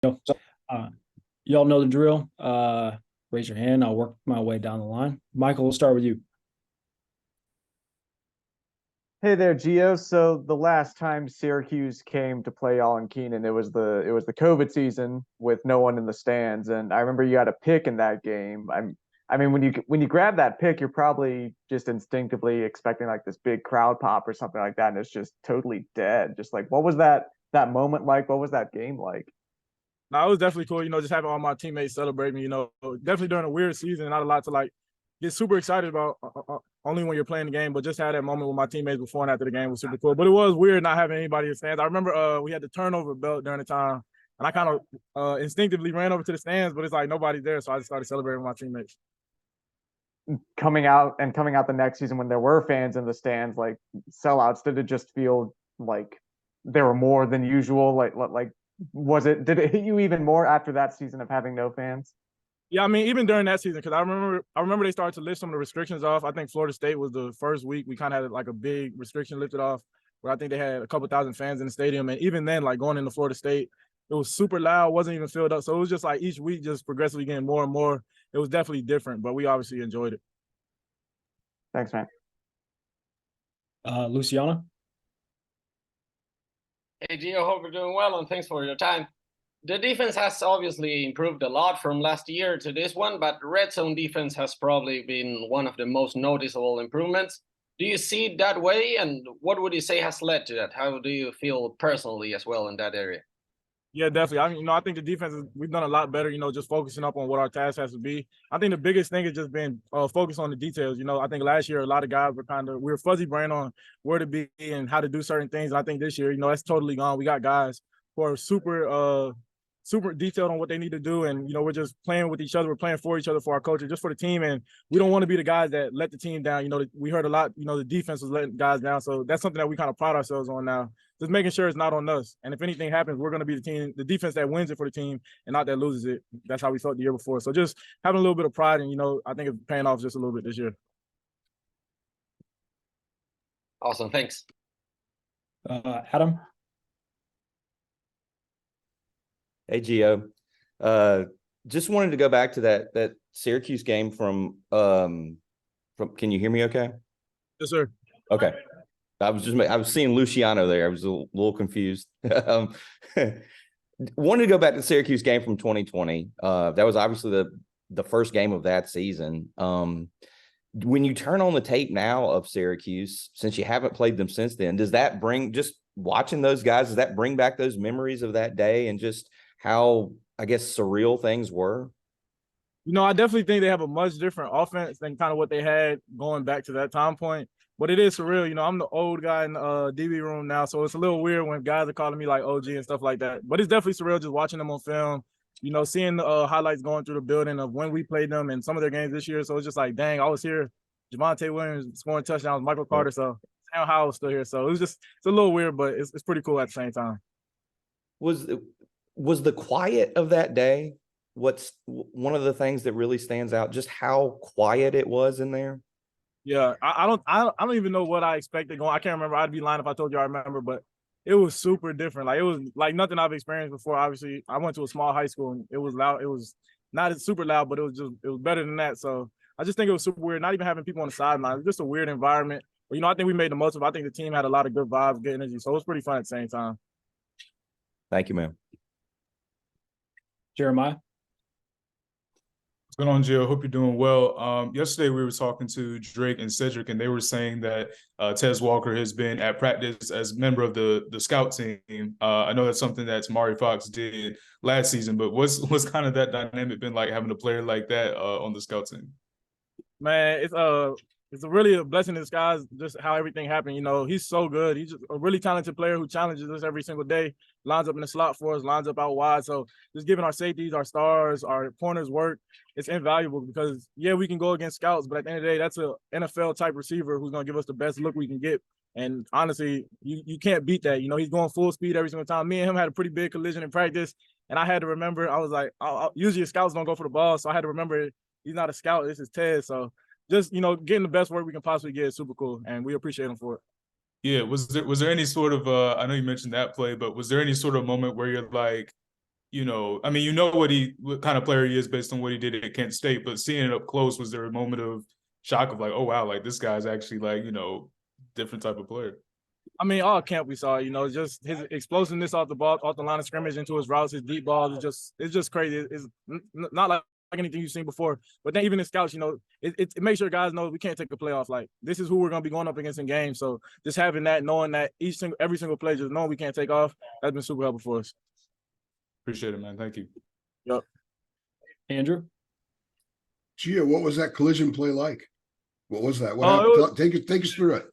Yo, uh, y'all know the drill. Raise your hand. I'll work my way down the line. Michael, we'll start with you. Hey there, Gio. So the last time Syracuse came to play y'all in Keenan, it was the COVID season with no one in the stands, and I remember you had a pick in that game. I mean, when you grab that pick, you're probably just instinctively expecting like this big crowd pop or something like that, and it's just totally dead. Just like what was that moment like? What was that game like? No, it was definitely cool, just having all my teammates celebrate me, definitely during a weird season, not a lot to like get super excited about only when you're playing the game, but just had that moment with my teammates before and after the game was super cool. But it was weird not having anybody in the stands. I remember we had the turnover belt during the time, and I kind of instinctively ran over to the stands, but it's like nobody's there, so I just started celebrating with my teammates. Coming out the next season when there were fans in the stands, like sellouts, did it just feel like there were more than usual? Like was it did it hit you even more after that season of having no fans? Yeah, I mean, even during that season, because I remember they started to lift some of the restrictions off. I think Florida State was the first week we kind of had like a big restriction lifted off, where I think they had a couple thousand fans in the stadium, and even then, like going into Florida State, it was super loud, wasn't even filled up. So it was just like each week, just progressively getting more and more. It was definitely different, but we obviously enjoyed it. Thanks, man. Luciana. Hey Gio, hope you're doing well and thanks for your time. The defense has obviously improved a lot from last year to this one, but red zone defense has probably been one of the most noticeable improvements. Do you see it that way? And what would you say has led to that? How do you feel personally as well in that area? Yeah, definitely. I think the defense we've done a lot better. Just focusing up on what our task has to be. I think the biggest thing is just being focused on the details. I think last year a lot of guys were we were fuzzy brain on where to be and how to do certain things. And I think this year, that's totally gone. We got guys who are super detailed on what they need to do, and we're just playing with each other. We're playing for each other, for our culture, just for the team, and we don't want to be the guys that let the team down. We heard a lot. The defense was letting guys down, so that's something that we kind of pride ourselves on now. Just making sure it's not on us. And if anything happens, we're going to be the defense that wins it for the team and not that loses it. That's how we felt the year before. So just having a little bit of pride, and, I think it's paying off just a little bit this year. Awesome. Thanks. Adam. Hey, Gio. Just wanted to go back to that Syracuse game from can you hear me okay? Yes, sir. Okay. I was seeing Luciano there. I was a little confused. Wanted to go back to the Syracuse game from 2020. That was obviously the first game of that season. When you turn on the tape now of Syracuse, since you haven't played them since then, does that bring, just watching those guys, does that bring back those memories of that day and just how, I guess, surreal things were? I definitely think they have a much different offense than kind of what they had going back to that time point. But it is surreal. I'm the old guy in the DB room now, so it's a little weird when guys are calling me like OG and stuff like that. But it's definitely surreal just watching them on film, seeing the highlights going through the building of when we played them and some of their games this year. So it's just like, dang, I was here. Javonte Williams scoring touchdowns, Michael Carter. So Sam Howell was still here. So it's a little weird, but it's pretty cool at the same time. Was the quiet of that day what's one of the things that really stands out, just how quiet it was in there? Yeah, I don't even know what I expected going. I can't remember. I'd be lying if I told you I remember, but it was super different. Like it was like nothing I've experienced before. Obviously, I went to a small high school and it was loud. It was not super loud, but it was better than that. So I just think it was super weird. Not even having people on the sideline. It was just a weird environment. But I think we made the most of it. I think the team had a lot of good vibes, good energy. So it was pretty fun at the same time. Thank you, man. Jeremiah. What's going on, Gio? Hope you're doing well. Yesterday, we were talking to Drake and Cedric, and they were saying that Tez Walker has been at practice as a member of the scout team. I know that's something that Mari Fox did last season, but what's kind of that dynamic been like having a player like that on the scout team? Man, it's really a blessing in disguise just how everything happened. He's so good. He's just a really talented player who challenges us every single day, lines up in the slot for us, lines up out wide. So just giving our safeties, our stars, our corners work, it's invaluable because, yeah, we can go against scouts, but at the end of the day, that's an NFL-type receiver who's going to give us the best look we can get. And honestly, you can't beat that. He's going full speed every single time. Me and him had a pretty big collision in practice, and I had to remember, I was like, usually scouts don't go for the ball, so I had to remember he's not a scout. This is Ted. So just, getting the best work we can possibly get is super cool, and we appreciate him for it. Yeah, was there any sort of I know you mentioned that play, but was there any sort of moment where you're like, you know, I mean, you know what kind of player he is based on what he did at Kent State, but seeing it up close, was there a moment of shock of like, oh wow, like this guy's actually like, you know, different type of player? I mean, all camp we saw, you know, just his explosiveness off the ball, off the line of scrimmage into his routes, his deep balls it's just crazy. It's not like anything you've seen before. But then even in scouts, you know, it makes sure guys know we can't take a playoff. Like this is who we're gonna be going up against in games. So just having that, knowing that every single play, just knowing we can't take off, that's been super helpful for us. Appreciate it, man. Thank you. Yep. Andrew? Gio, what was that collision play like? What was that? What happened? Take us through it.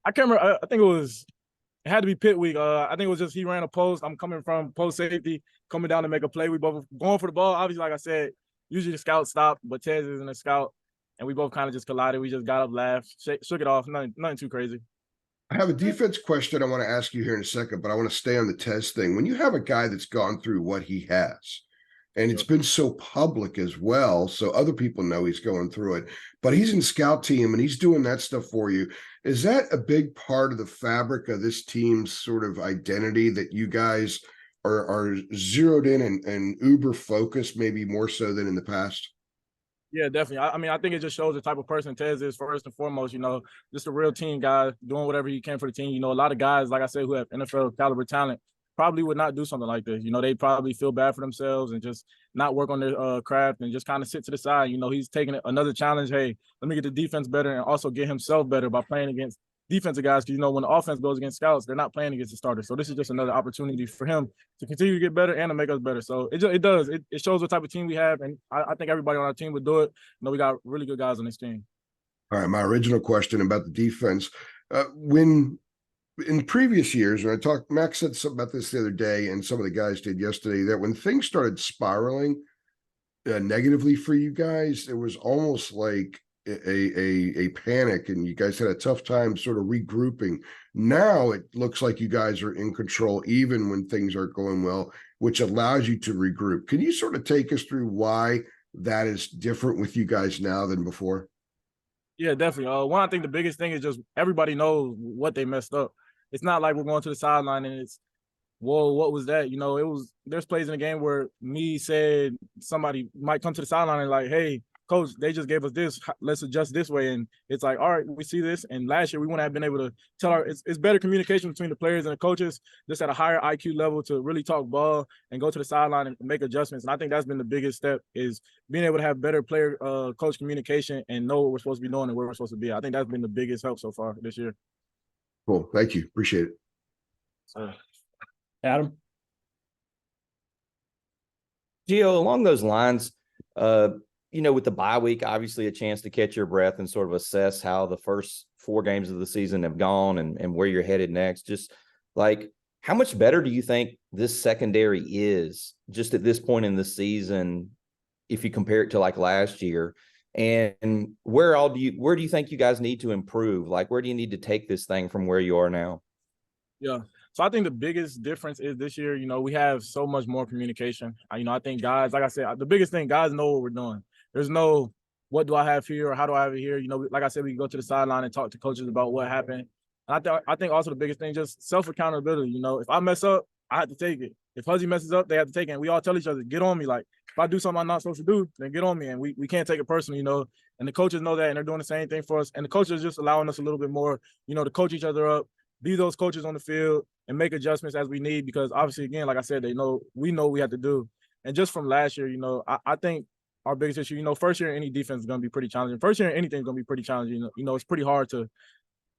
I can't remember. I think it had to be pit week. I think it was just he ran a post. I'm coming from post safety, coming down to make a play. We both going for the ball. Obviously, like I said, usually the scout stopped, but Tez isn't a scout. And we both kind of just collided. We just got up, laughed, shook it off. Nothing too crazy. I have a defense question I want to ask you here in a second, but I want to stay on the Tez thing. When you have a guy that's gone through what he has, and it's been so public as well, so other people know he's going through it, but he's in scout team and he's doing that stuff for you. Is that a big part of the fabric of this team's sort of identity, that you guys are zeroed in and uber focused, maybe more so than in the past? Yeah, definitely. I mean, I think it just shows the type of person Tez is first and foremost, you know, just a real team guy doing whatever he can for the team. You know, a lot of guys, like I said, who have NFL caliber talent probably would not do something like this. You know, they probably feel bad for themselves and just not work on their craft and just kind of sit to the side. You know, he's taking another challenge. Hey, let me get the defense better and also get himself better by playing against defensive guys. Because, you know, when the offense goes against scouts, they're not playing against the starters. So this is just another opportunity for him to continue to get better and to make us better. So it shows what type of team we have. And I think everybody on our team would do it. You know, we got really good guys on this team. All right, my original question about the defense. When in previous years, when Max said something about this the other day, and some of the guys did yesterday, that when things started spiraling negatively for you guys, it was almost like a panic, and you guys had a tough time sort of regrouping. Now it looks like you guys are in control even when things aren't going well, which allows you to regroup. Can you sort of take us through why that is different with you guys now than before? Yeah, definitely. I think the biggest thing is just everybody knows what they messed up. It's not like we're going to the sideline and it's, whoa, what was that? You know, there's plays in the game where me said somebody might come to the sideline and like, hey, coach, they just gave us this. Let's adjust this way. And it's like, all right, we see this. And last year we wouldn't have been able to tell it's better communication between the players and the coaches, just at a higher IQ level, to really talk ball and go to the sideline and make adjustments. And I think that's been the biggest step, is being able to have better player coach communication and know what we're supposed to be doing and where we're supposed to be. I think that's been the biggest help so far this year. Cool. Thank you. Appreciate it. So, Adam? Gio, along those lines, you know, with the bye week, obviously a chance to catch your breath and sort of assess how the first 4 games of the season have gone and where you're headed next. Just like, how much better do you think this secondary is just at this point in the season, if you compare it to like last year? And where do you think you guys need to improve? Like, where do you need to take this thing from where you are now? yeah. So I think the biggest difference is this year, you know, we have so much more communication. You know, I think guys, like I said, the biggest thing, guys know what we're doing. There's no, what do I have here or how do I have it here? You know, like I said, we can go to the sideline and talk to coaches about what happened. And I think also the biggest thing, just self-accountability. You know, if I mess up, I have to take it. If Huzzy messes up, they have to take it. And we all tell each other, get on me. Like, if I do something I'm not supposed to do, then get on me. And we can't take it personally, you know. And the coaches know that, and they're doing the same thing for us. And the coaches are just allowing us a little bit more, you know, to coach each other up, be those coaches on the field, and make adjustments as we need. Because obviously, again, like I said, we know we have to do. And just from last year, you know, I think our biggest issue, you know, first year in any defense is going to be pretty challenging. First year in anything is going to be pretty challenging. You know, it's pretty hard to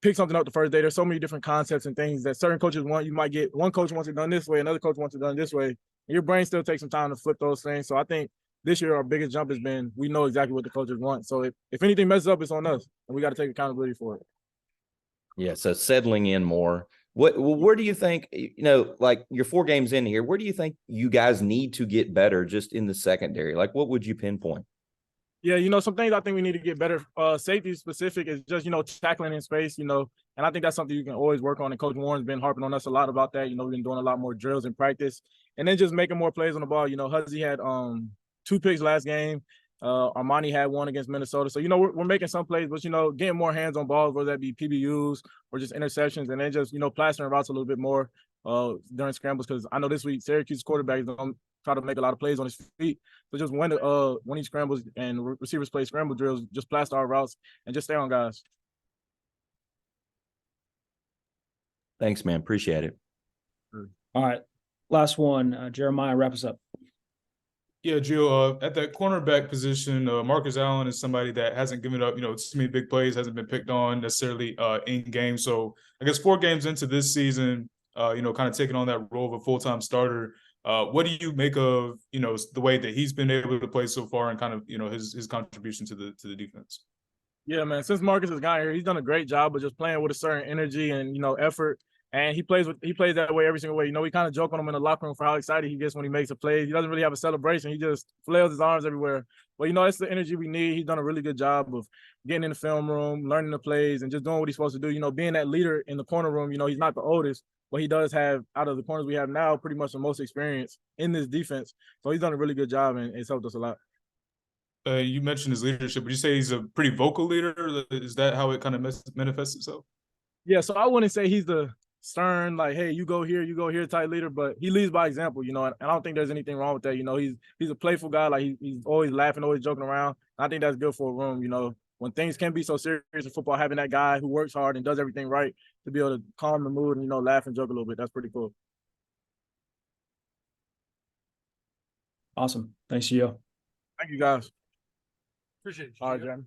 pick something up the first day. There's so many different concepts and things that certain coaches want. You might get one coach wants it done this way, another coach wants it done this way. And your brain still takes some time to flip those things. So I think this year our biggest jump has been, we know exactly what the coaches want. So if anything messes up, it's on us, and we got to take accountability for it. Yeah, so settling in more. Where do you think, you know, like you're 4 games in here, where do you think you guys need to get better just in the secondary? Like, what would you pinpoint? Yeah, you know, some things I think we need to get better. Safety specific is just, you know, tackling in space, you know, and I think that's something you can always work on. And Coach Warren's been harping on us a lot about that. You know, we've been doing a lot more drills in practice, and then just making more plays on the ball. You know, Huzzy had 2 picks last game. Armani had 1 against Minnesota. So, you know, we're making some plays, but, you know, getting more hands on balls, whether that be PBUs or just interceptions, and then just, you know, plastering routes a little bit more. during scrambles, because I know this week Syracuse quarterbacks don't try to make a lot of plays on his feet. So just when he scrambles and receivers play scramble drills, just plaster our routes and just stay on guys. Thanks, man. Appreciate it. All right. Last one. Jeremiah, wrap us up. Yeah, Gio, at that cornerback position, Marcus Allen is somebody that hasn't given up, too many big plays, hasn't been picked on necessarily in game. So I guess 4 games into this season, kind of taking on that role of a full-time starter. What do you make of, the way that he's been able to play so far and kind of, his contribution to the defense? Yeah, man. Since Marcus has gotten here, he's done a great job of just playing with a certain energy and effort. And he plays that way every single way. We kind of joke on him in the locker room for how excited he gets when he makes a play. He doesn't really have a celebration. He just flails his arms everywhere. But that's the energy we need. He's done a really good job of getting in the film room, learning the plays, and just doing what he's supposed to do. Being that leader in the corner room. He's not the oldest, but he does have, out of the corners we have now, pretty much the most experience in this defense. So he's done a really good job, and it's helped us a lot. You mentioned his leadership. Would you say he's a pretty vocal leader? Is that how it kind of manifests itself? Yeah, so I wouldn't say he's the stern, like, hey, you go here type leader, but he leads by example, and I don't think there's anything wrong with that. He's a playful guy, like he's always laughing, always joking around. I think that's good for a room, when things can be so serious in football, having that guy who works hard and does everything right to be able to calm the mood and, laugh and joke a little bit. That's pretty cool. Awesome. Thanks, Gio. Thank you, guys. Appreciate it. All right, Jeremy.